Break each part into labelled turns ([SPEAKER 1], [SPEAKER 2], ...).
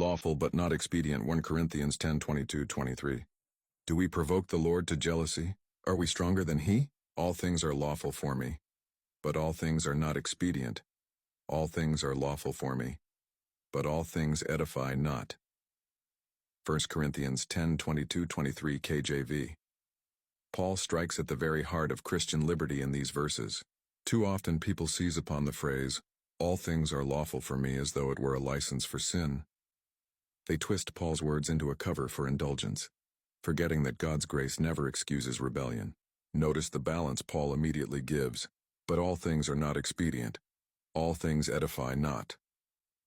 [SPEAKER 1] Lawful but not expedient. 1 Corinthians 10:22-23. Do we provoke the Lord to jealousy? Are we stronger than he? All things are lawful for me, but all things are not expedient. All things are lawful for me, but all things edify not. 1 Corinthians 10:22-23 KJV. Paul strikes at the very heart of Christian liberty in these verses. Too often people seize upon the phrase, all things are lawful for me, as though it were a license for sin. They twist Paul's words into a cover for indulgence, forgetting that God's grace never excuses rebellion. Notice the balance Paul immediately gives. But all things are not expedient. All things edify not.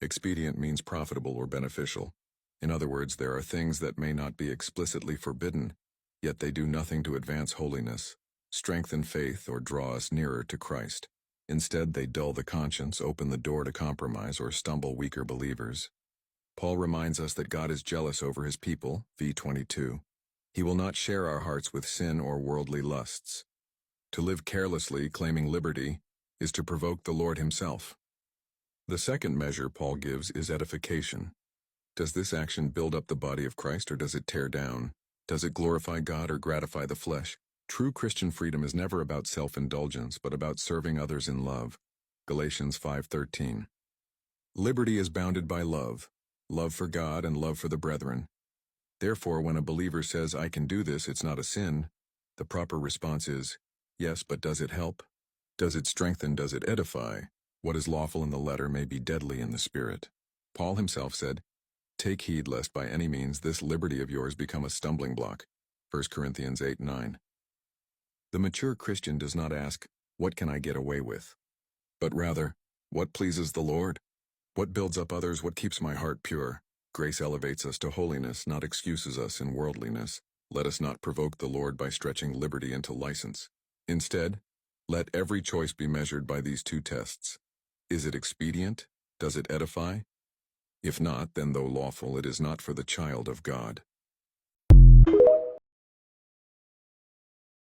[SPEAKER 1] Expedient means profitable or beneficial. In other words, there are things that may not be explicitly forbidden, yet they do nothing to advance holiness, strengthen faith, or draw us nearer to Christ. Instead, they dull the conscience, open the door to compromise, or stumble weaker believers. Paul reminds us that God is jealous over his people, v:22. He will not share our hearts with sin or worldly lusts. To live carelessly, claiming liberty, is to provoke the Lord himself. The second measure Paul gives is edification. Does this action build up the body of Christ, or does it tear down? Does it glorify God or gratify the flesh? True Christian freedom is never about self-indulgence, but about serving others in love. Galatians 5:13. Liberty is bounded by love for God and love for the brethren. Therefore, when a believer says, I can do this, it's not a sin, the proper response is, yes, but does it help? Does it strengthen? Does it edify? What is lawful in the letter may be deadly in the spirit. Paul himself said, take heed lest by any means this liberty of yours become a stumbling block. 1 Corinthians 8:9. The mature Christian does not ask, what can I get away with? But rather, what pleases the Lord? What builds up others? What keeps my heart pure? Grace elevates us to holiness, not excuses us in worldliness. Let us not provoke the Lord by stretching liberty into license. Instead, let every choice be measured by these two tests. Is it expedient? Does it edify? If not, then though lawful, it is not for the child of God.